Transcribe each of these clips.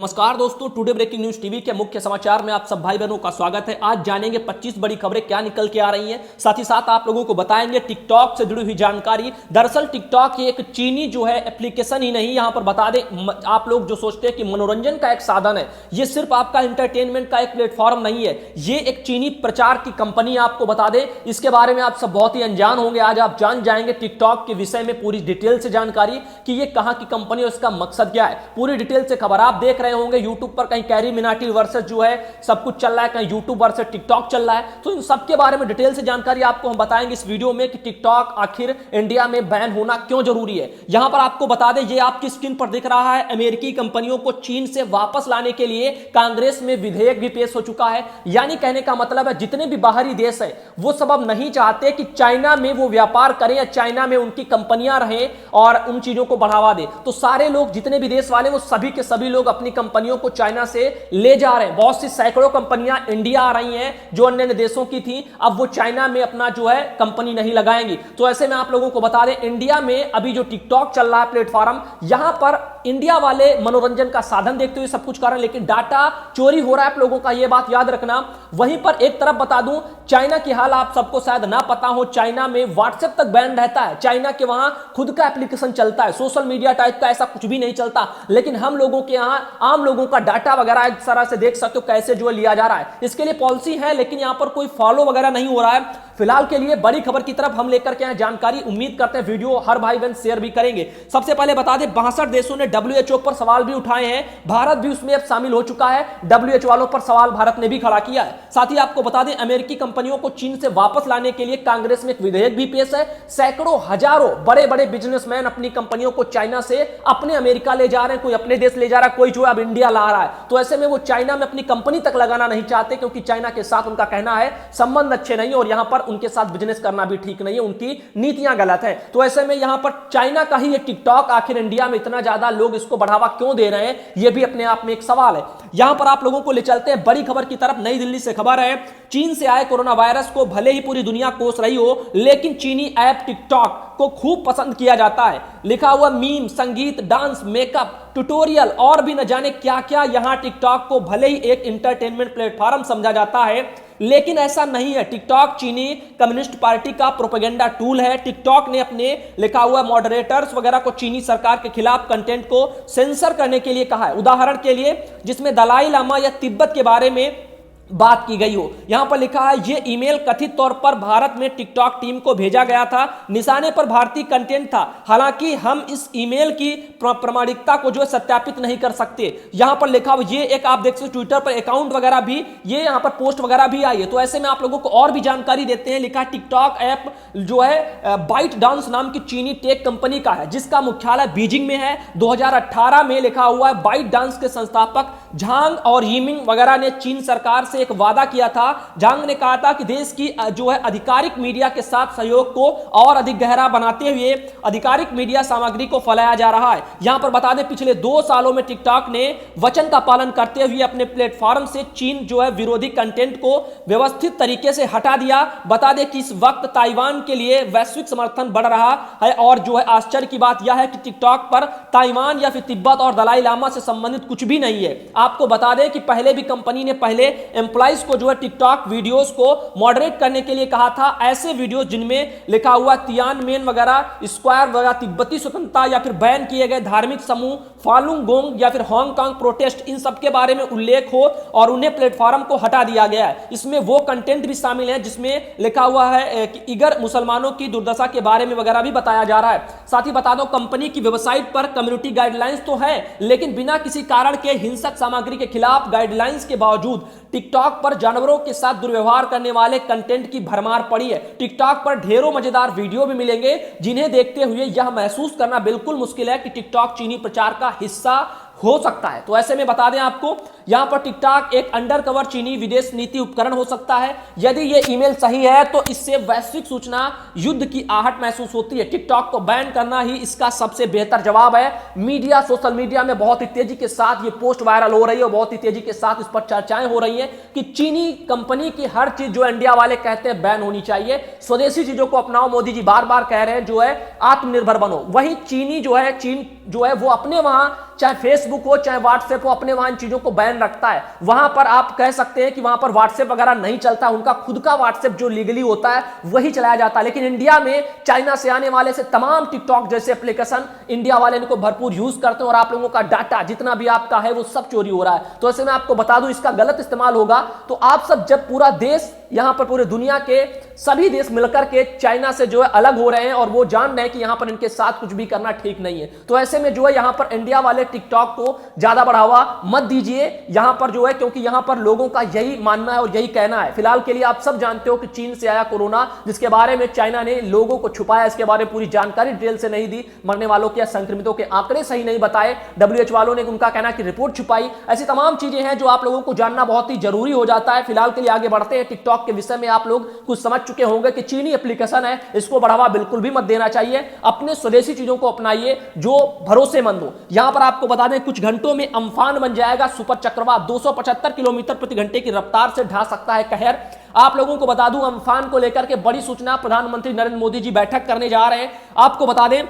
नमस्कार दोस्तों, today breaking news TV के मुख्य समाचार में आप सब भाई बहनों का स्वागत है। आज जानेंगे 25 बड़ी खबरें क्या निकल के आ रही हैं। साथ ही साथ आप लोगों को बताएंगे टिकटॉक से जुड़ी हुई जानकारी। दरअसल टिकटॉक एक चीनी जो है एप्लीकेशन ही नहीं, यहां पर बता दें आप लोग जो सोचते हैं कि मनोरंजन का एक साधन है, ये सिर्फ आपका एंटरटेनमेंट का एक प्लेटफॉर्म नहीं है, ये एक चीनी प्रचार की कंपनी आपको बता दें। इसके बारे में आप सब बहुत ही अनजान होंगे। आज आप जान जाएंगे टिकटॉक के विषय में पूरी डिटेल से जानकारी कि ये कहां की कंपनी और इसका मकसद क्या है। पूरी डिटेल से खबर आप देख रहे होंगे यूट्यूब पर, कहीं कैरी मिनाटी वर्सेस जो है सब कुछ चल रहा है, कहीं यूट्यूब वर्सेस टिकटॉक चल रहा है। तो इन सब के बारे में डिटेल से जानकारी आपको हम बताएंगे इस वीडियो में कि टिकटॉक आखिर इंडिया में बैन होना क्यों जरूरी है। यहां पर आपको बता दें, ये आपकी स्क्रीन पर दिख रहा है, अमेरिकी कंपनियों को चीन से वापस लाने के लिए कांग्रेस में विधेयक भी पेश हो चुका है। यानी कहने का मतलब है जितने भी बाहरी देश है वो सब अब नहीं चाहते कि चाइना में वो व्यापार करें या चाइना में उनकी कंपनियां रहें और उन चीजों को बढ़ावा दे। तो सारे लोग जितने भी देश वाले वो सभी के सभी लोग अपनी कंपनियों को चाइना से ले जा रहे हैं। बहुत सी सैकड़ों कंपनियां इंडिया आ रही हैं जो अन्य देशों की थी, अब वो चाइना में अपना जो है कंपनी नहीं लगाएंगी। तो ऐसे में आप लोगों को बता दें, इंडिया में अभी जो टिकटॉक चल रहा है प्लेटफॉर्म, यहां पर इंडिया वाले मनोरंजन का साधन देखते हुए सब कुछ कर रहे हैं, लेकिन डाटा चोरी हो रहा है आप लोगों का, यह बात याद रखना। वहीं पर एक तरफ बता दूं, चाइना की हाल आप सबको शायद ना पता हो, चाइना में व्हाट्सएप तक बैन रहता है। चाइना के वहां खुद का एप्लीकेशन चलता है, सोशल मीडिया टाइप का ऐसा कुछ भी नहीं चलता, लेकिन हम लोगों के यहां आम लोगों का डाटा वगैरह इस तरह से देख सकते हो कैसे जो लिया जा रहा है। इसके लिए पॉलिसी है, लेकिन यहां पर कोई फॉलो वगैरह नहीं हो रहा है। फिलहाल के लिए बड़ी खबर की तरफ हम लेकर के आए जानकारी, उम्मीद करते हैं वीडियो हर भाई बहन शेयर भी करेंगे। सबसे पहले बता दें, 62 देशों ने WHO पर सवाल भी उठाए हैं, भारत भी उसमें अब शामिल हो चुका है। WHO वालों पर सवाल भारत ने भी खड़ा किया है। साथ ही आपको बता दें, अमेरिकी कंपनियों को चीन से वापस लाने के लिए कांग्रेस में एक विधेयक भी पेश है। सैकड़ों हजारों बड़े बड़े बिजनेसमैन अपनी कंपनियों को चाइना से अपने अमेरिका ले जा रहे हैं, कोई अपने देश ले जा रहा है, कोई जो अब इंडिया ला रहा है। तो ऐसे में वो चाइना में अपनी कंपनी तक लगाना नहीं चाहते, क्योंकि चाइना के साथ उनका कहना है संबंध अच्छे नहीं और यहां पर उनके साथ बिजनेस करना भी ठीक नहीं है, उनकी नीतियां गलत है। तो ऐसे में यहां पर चाइना का ही ये टिकटॉक आखिर इंडिया में इतना ज्यादा लोग इसको बढ़ावा क्यों दे रहे हैं, यह भी अपने आप में एक सवाल है। यहां पर आप लोगों को ले चलते हैं बड़ी खबर की तरफ। नई दिल्ली से खबर है, चीन से आए कोरोना वायरस को भले ही पूरी दुनिया कोस रही हो, लेकिन चीनी ऐप टिकटॉक को खूब पसंद किया जाता है। लिखा हुआ मीम, संगीत, डांस, मेकअप, ट्यूटोरियल और भी न जाने क्या क्या, यहां टिकटॉक को भले ही एक इंटरटेनमेंट प्लेटफॉर्म समझा जाता है, लेकिन ऐसा नहीं है। टिकटॉक चीनी कम्युनिस्ट पार्टी का प्रोपेगेंडा टूल है। टिकटॉक ने अपने लिखा हुआ मॉडरेटर्स वगैरह को चीनी सरकार के खिलाफ कंटेंट को सेंसर करने के लिए कहा है। उदाहरण के लिए, जिसमें दलाई लामा या तिब्बत के बारे में बात की गई हो। यहां पर लिखा है, यह ईमेल कथित तौर पर भारत में टिकटॉक टीम को भेजा गया था, निशाने पर भारतीय कंटेंट था। हालांकि हम इस ईमेल की प्रामाणिकता को जो है सत्यापित नहीं कर सकते। यहां पर लिखा हुआ, ये एक आप देख सकते हो ट्विटर पर अकाउंट वगैरह भी, ये यहां पर पोस्ट वगैरह भी आई है। तो ऐसे में आप लोगों को और भी जानकारी देते हैं। लिखा, टिकटॉक ऐप जो है बाइट डांस नाम की चीनी टेक कंपनी का है, जिसका मुख्यालय बीजिंग में है। 2018 में लिखा हुआ है, बाइट डांस के संस्थापक झांग और यिमिंग वगैरह ने चीन सरकार से एक वादा किया था। झांग ने कहा था कि देश की जो है आधिकारिक मीडिया के साथ सहयोग को और अधिक गहरा बनाते हुए आधिकारिक मीडिया सामग्री को फैलाया जा रहा है। यहां पर बता दें, पिछले 2 सालों में टिकटॉक ने वचन का पालन करते हुए अपने प्लेटफॉर्म से चीन जो है विरोधी कंटेंट को व्यवस्थित तरीके से हटा दिया। बता दें कि इस वक्त ताइवान के लिए वैश्विक समर्थन बढ़ रहा है और जो है आश्चर्य की बात यह है कि टिकटॉक पर ताइवान या फिर तिब्बत और दलाई लामा से संबंधित कुछ भी नहीं है। आपको बता दें कि पहले भी कंपनी ने पहले एम्प्लॉइज को जो है टिकटॉक वीडियोस को मॉडरेट करने के लिए कहा था। ऐसे वीडियोस जिनमें लिखा हुआ तियानमेन वगैरह, स्क्वायर वगैरह, तिब्बती स्वतंत्रता या फिर बैन किए गए धार्मिक समूह, फालुंग गोंग या फिर हांगकांग प्रोटेस्ट, इन सब के बारे में उल्लेख हो और उन्हें प्लेटफॉर्म को हटा दिया गया है। इसमें वो कंटेंट भी शामिल है जिसमें लिखा हुआ है कि इगर मुसलमानों की दुर्दशा के बारे में वगैरह भी बताया जा रहा है। साथ ही बता दो, कंपनी की वेबसाइट पर कम्युनिटी गाइडलाइंस तो है, लेकिन बिना किसी कारण के हिंसक सामग्री के खिलाफ गाइडलाइंस के बावजूद टिकटॉक पर जानवरों के साथ दुर्व्यवहार करने वाले कंटेंट की भरमार पड़ी है। टिकटॉक पर ढेरों मजेदार वीडियो भी मिलेंगे, जिन्हें देखते हुए यह महसूस करना बिल्कुल मुश्किल है कि टिकटॉक चीनी प्रचार का हिस्सा हो सकता है। तो ऐसे में बता दें आपको, यहां पर टिकटॉक एक अंडरकवर चीनी विदेश नीति उपकरण हो सकता है। यदि यह ईमेल सही है तो इससे वैश्विक सूचना युद्ध की आहट महसूस होती है। टिकटॉक को बैन करना ही इसका सबसे बेहतर जवाब है। मीडिया, सोशल मीडिया में बहुत ही तेजी के साथ ये पोस्ट वायरल हो रही है और बहुत ही तेजी के साथ इस पर चर्चाएं हो रही हैं कि चीनी कंपनी की हर चीज जो इंडिया वाले कहते हैं बैन होनी चाहिए। स्वदेशी चीजों को अपनाओ, मोदी जी बार बार कह रहे हैं जो है आत्मनिर्भर बनो। वही चीनी जो है, चीन जो है वो अपने वहां चाहे फेसबुक हो चाहे व्हाट्सएप हो, अपने वहां चीजों को बैन रखता है। वहां पर आप कह सकते हैं कि वहां पर व्हाट्सएप वगैरह नहीं चलता, उनका खुद का व्हाट्सएप जो लीगली होता है वही चलाया जाता है। लेकिन इंडिया में चाइना से आने वाले से तमाम टिकटॉक जैसे एप्लीकेशन इंडिया वाले इनको भरपूर यूज करते हैं और आप लोगों का डाटा जितना भी आपका है वो सब चोरी हो रहा है। तो ऐसे में आपको बता दूं, इसका गलत इस्तेमाल होगा तो आप सब, जब पूरा देश यहां पर पूरे दुनिया के सभी देश मिलकर के चाइना से जो है अलग हो रहे हैं और वो जान रहे हैं कि यहां पर इनके साथ कुछ भी करना ठीक नहीं है, तो ऐसे में जो है यहां पर इंडिया वाले टिकटॉक को ज्यादा बढ़ावा मत दीजिए यहां पर जो है, क्योंकि यहां पर लोगों का यही मानना है और यही कहना है। फिलहाल के लिए आप सब जानते हो कि चीन से आया कोरोना, जिसके बारे में चाइना ने लोगों को छुपाया, इसके बारे में पूरी जानकारी डिटेल से नहीं दी, मरने वालों के या संक्रमितों के आंकड़े सही नहीं बताए, WHO वालों ने उनका कहना कि रिपोर्ट छुपाई। ऐसी तमाम चीजें हैं जो आप लोगों को जानना बहुत ही जरूरी हो जाता है। फिलहाल के लिए आगे बढ़ते हैं। टिकटॉक के विषय में आप लोग कुछ समझ चुके होंगे कि चीनी एप्लीकेशन है, इसको बढ़ावा बिल्कुल भी मत देना चाहिए, अपने स्वदेशी चीजों को अपनाइए जो भरोसेमंद हो। यहां पर आपको बता दें, कुछ घंटों में अम्फान बन जाएगा सुपर चक्रवात, 275 किलोमीटर प्रति घंटे की रफ्तार से ढा सकता है कहर। आप लोगों को बता दूं, अम्फान को लेकर के बड़ी सूचना, प्रधानमंत्री नरेंद्र मोदी जी बैठक करने जा रहे हैं। आपको बता दें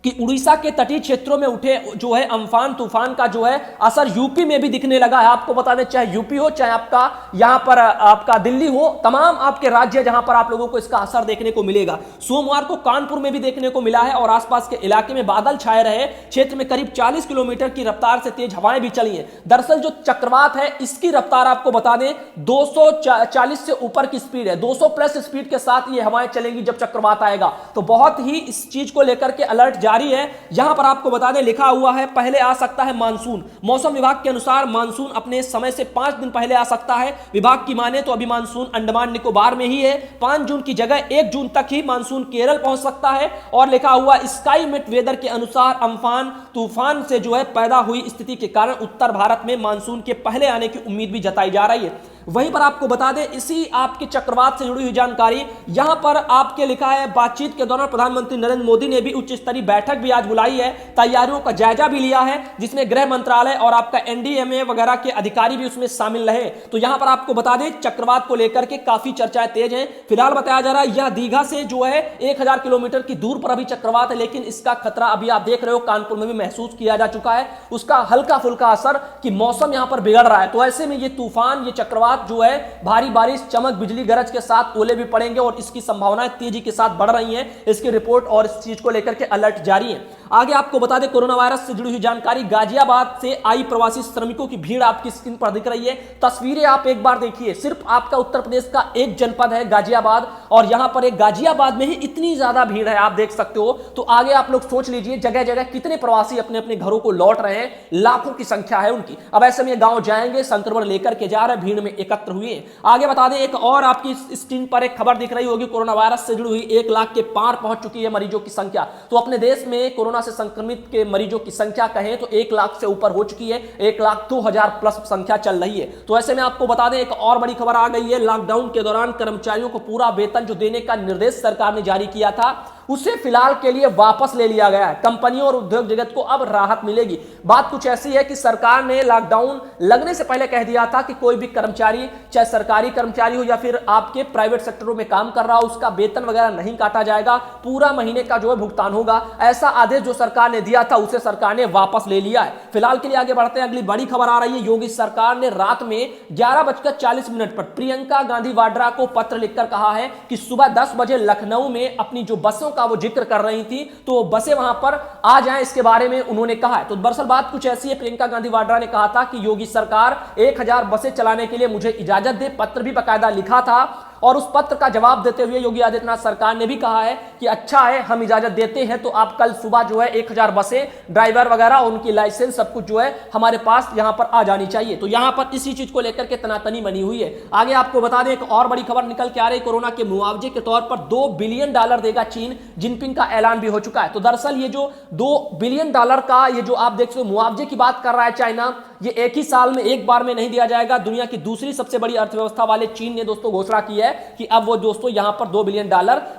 कि उड़ीसा के तटीय क्षेत्रों में उठे जो है अम्फान तूफान का जो है असर यूपी में भी दिखने लगा है। आपको बता दें, चाहे यूपी हो चाहे आपका यहां पर आपका दिल्ली हो, तमाम आपके राज्य जहां पर आप लोगों को इसका असर देखने को मिलेगा। सोमवार को कानपुर में भी देखने को मिला है और आसपास के इलाके में बादल छाए रहे। क्षेत्र में करीब 40 किलोमीटर की रफ्तार से तेज हवाएं भी चली हैं। दरअसल जो चक्रवात है इसकी रफ्तार आपको बता दें 240 से ऊपर की स्पीड है, 200 प्लस स्पीड के साथ ये हवाएं चलेंगी जब चक्रवात आएगा। तो बहुत ही इस चीज को लेकर के अलर्ट जारी है। यहां पर आपको बता दें, लिखा हुआ है पहले आ सकता है मानसून। मौसम विभाग के अनुसार मानसून अपने समय से 5 दिन पहले आ सकता है। विभाग की माने तो अभी मानसून अंडमान निकोबार में ही है। 5 जून की जगह 1 जून तक ही मानसून केरल पहुंच सकता है। और लिखा हुआ स्काई मेट वेदर के अनुसार अम्फान तूफान से जो है पैदा हुई स्थिति के कारण उत्तर भारत में मानसून के पहले आने की उम्मीद भी जताई जा रही है। वहीं पर आपको बता दें, इसी आपके चक्रवात से जुड़ी हुई जानकारी यहां पर आपके लिखा है, बातचीत के दौरान प्रधानमंत्री नरेंद्र मोदी ने भी उच्च स्तरीय बैठक भी आज बुलाई है, तैयारियों का जायजा भी लिया है, जिसमें गृह मंत्रालय और आपका एनडीएमए वगैरह के अधिकारी भी उसमें शामिल रहे। तो यहां पर आपको बता दें, चक्रवात को लेकर के काफी चर्चाएं तेज हैं। फिलहाल बताया जा रहा है यह दीघा से जो है 1000 किलोमीटर की दूर पर अभी चक्रवात है, लेकिन इसका खतरा अभी आप देख रहे हो कानपुर में भी महसूस किया जा चुका है, उसका हल्का फुल्का असर कि मौसम यहां पर बिगड़ रहा है। तो ऐसे में ये तूफान, ये चक्रवात जो है भारी बारिश, चमक, बिजली गरज के साथ ओले भी पड़ेंगे और इसकी संभावनाएं तेजी के साथ बढ़ रही हैं। इसकी रिपोर्ट और इस चीज को लेकर के अलर्ट जारी है। आगे आपको बता दें, कोरोना वायरस से जुड़ी हुई जानकारी, गाजियाबाद से आई प्रवासी श्रमिकों की भीड़ आपकी स्क्रीन पर दिख रही है। तस्वीरें आप एक बार देखिए, सिर्फ आपका उत्तर प्रदेश का एक जनपद है गाजियाबाद, और यहां पर एक गाजियाबाद में ही इतनी ज्यादा भीड़ है, आप देख सकते हो। तो आगे आप लोग सोच लीजिए, जगह जगह कितने प्रवासी अपने अपने घरों को लौट रहे हैं, लाखों की संख्या है उनकी। अब ऐसे में गांव जाएंगे, संक्रमण लेकर के जा रहे, भीड़ में एकत्र हुए। आगे बता दें, एक और आपकी स्क्रीन पर एक खबर दिख रही होगी, कोरोना वायरस से जुड़ी हुई 1 लाख के पार पहुंच चुकी है मरीजों की संख्या। तो अपने देश में कोरोना से संक्रमित के मरीजों की संख्या कहें तो 1 लाख से ऊपर हो चुकी है, 1,02,000 प्लस संख्या चल रही है। तो ऐसे में आपको बता दें, एक और बड़ी खबर आ गई है, लॉकडाउन के दौरान कर्मचारियों को पूरा वेतन जो देने का निर्देश सरकार ने जारी किया था, उसे फिलहाल के लिए वापस ले लिया गया है। कंपनियों और उद्योग जगत को अब राहत मिलेगी। बात कुछ ऐसी है कि सरकार ने लॉकडाउन लगने से पहले कह दिया था कि कोई भी कर्मचारी, चाहे सरकारी कर्मचारी हो या फिर आपके प्राइवेट सेक्टरों में काम कर रहा हो, उसका वेतन वगैरह नहीं काटा जाएगा, पूरा महीने का जो है भुगतान होगा। ऐसा आदेश जो सरकार ने दिया था उसे सरकार ने वापस ले लिया है। फिलहाल के लिए आगे बढ़ते हैं, अगली बड़ी खबर आ रही है, योगी सरकार ने रात में 11:40 पर प्रियंका गांधी वाड्रा को पत्र लिखकर कहा है कि सुबह 10 बजे लखनऊ में अपनी जो बसों का वो जिक्र कर रही थी, तो बसें वहां पर आ जाएं, इसके बारे में उन्होंने कहा है। तो दरअसल बात कुछ ऐसी है, प्रियंका गांधी वाड्रा ने कहा था कि योगी सरकार 1000 बसें चलाने के लिए मुझे इजाजत दे, पत्र भी बाकायदा लिखा था। और उस पत्र का जवाब देते हुए योगी आदित्यनाथ सरकार ने भी कहा है कि अच्छा है, हम इजाजत देते हैं, तो आप कल सुबह जो है 1000 बसें, ड्राइवर वगैरह, उनकी लाइसेंस सब कुछ जो है हमारे पास यहां पर आ जानी चाहिए। तो यहां पर इसी चीज को लेकर के तनातनी बनी हुई है। आगे आपको बता दें, एक और बड़ी खबर निकल के आ रही, कोरोना के मुआवजे के तौर पर $2 बिलियन देगा चीन, जिनपिंग का ऐलान भी हो चुका है। तो दरअसल ये जो $2 बिलियन का ये जो आप देख सकते हो मुआवजे की बात कर रहा है चाइना, ये एक ही साल में एक बार में नहीं दिया जाएगा। दुनिया की दूसरी सबसे बड़ी अर्थव्यवस्था वाले चीन ने दोस्तों घोषणा की है कि अब वो दोस्तों यहां पर $2 बिलियन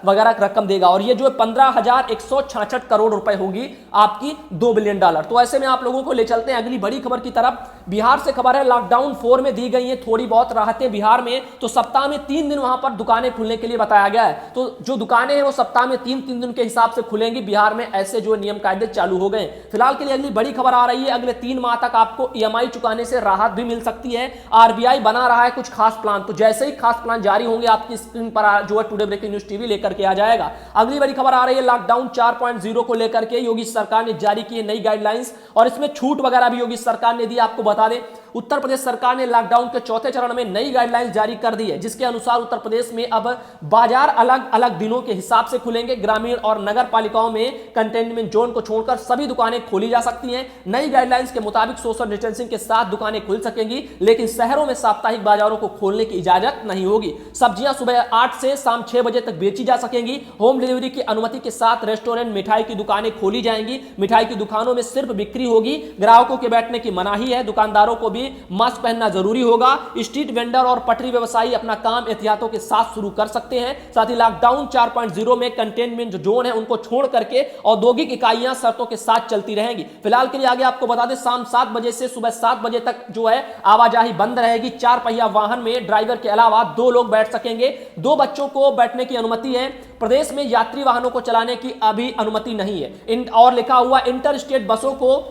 वगैरह रकम देगा और ये जो 15,166 करोड़ रुपए होगी आपकी $2 बिलियन। तो ऐसे में आप लोगों को ले चलते हैं अगली बड़ी खबर की तरफ। बिहार से खबर है, लॉकडाउन 4 में दी गई है थोड़ी बहुत राहतें बिहार में, तो सप्ताह में 3 दिन वहां पर दुकानें खुलने के लिए बताया गया है। तो जो दुकानें हैं वो सप्ताह में 3 दिन के हिसाब से खुलेंगी बिहार में, ऐसे जो नियम कायदे चालू हो गए। फिलहाल के लिए अगली बड़ी खबर आ रही है, अगले 3 माह तक आपको ईएमआई चुकाने से राहत भी मिल सकती है। आरबीआई बना रहा है कुछ खास प्लान, तो जैसे ही खास प्लान जारी होंगे आपकी स्क्रीन पर जो है टुडे ब्रेकिंग न्यूज टीवी लेकर के आ जाएगा। अगली बड़ी खबर आ रही है, लॉकडाउन 4.0 को लेकर के योगी सरकार ने जारी की है नई गाइडलाइंस और इसमें छूट वगैरह भी योगी सरकार ने दी। आपको बता दें उत्तर प्रदेश सरकार ने लॉकडाउन के चौथे चरण में नई गाइडलाइंस जारी कर दी है, जिसके अनुसार उत्तर प्रदेश में अब बाजार अलग अलग दिनों के हिसाब से खुलेंगे। ग्रामीण और नगर पालिकाओं में कंटेनमेंट जोन को छोड़कर सभी दुकानें खोली जा सकती हैं। नई गाइडलाइंस के मुताबिक सोशल डिस्टेंसिंग के साथ दुकानें खुल सकेंगी, लेकिन शहरों में साप्ताहिक बाजारों को खोलने की इजाजत नहीं होगी। सब्जियां सुबह 8 से शाम 6 बजे तक बेची जा सकेंगी। होम डिलीवरी की अनुमति के साथ रेस्टोरेंट, मिठाई की दुकानें खोली जाएंगी। मिठाई की दुकानों में सिर्फ बिक्री होगी, ग्राहकों के बैठने की मनाही है। दुकानदारों को भी मास्क पहनना जरूरी होगा। स्ट्रीट वेंडर और पटरी व्यवसायी अपना काम एहतियातों के साथ शुरू कर सकते हैं। साथ ही लॉकडाउन 4.0 में कंटेनमेंट जोन है उनको छोड़ करके औद्योगिक इकाइयां शर्तों के साथ चलती रहेंगी। फिलहाल के लिए आगे आपको बता दें शाम 7 बजे से सुबह 7 बजे तक जो है आवाजाही बंद रहेगी। 4 पहिया वाहन में ड्राइवर के अलावा 2 लोग बैठ सकेंगे। 2 बच्चों को बैठने की अनुमति है। प्रदेश में यात्री वाहनों को चलाने की अभी अनुमति नहीं है। और लिखा हुआ इंटर स्टेट बसों को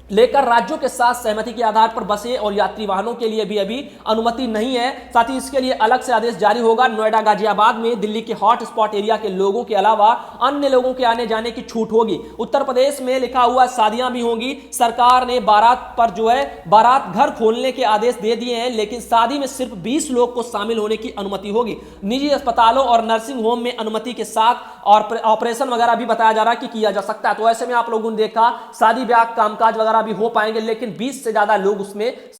लेकर राज्यों के साथ सहमति के आधार पर बसें और यात्री वाहनों के लिए भी अभी अनुमति नहीं है। साथ ही इसके लिए अलग से आदेश जारी होगा। नोएडा, गाजियाबाद में दिल्ली के हॉट स्पॉट एरिया के लोगों के अलावा अन्य लोगों के आने जाने की छूट होगी। उत्तर प्रदेश में लिखा हुआ शादियां भी होंगी। सरकार ने बारात पर जो है बारात घर खोलने के आदेश दे दिए हैं, लेकिन शादी में सिर्फ 20 लोग को शामिल होने की अनुमति होगी। निजी अस्पतालों और नर्सिंग होम में अनुमति के साथ और ऑपरेशन वगैरह भी बताया जा रहा है कि किया जा सकता है। तो ऐसे में आप लोगों ने देखा शादी ब्याह कामकाज वगैरह भी हो पाएंगे, लेकिन 20 से ज्यादा लोग उसमें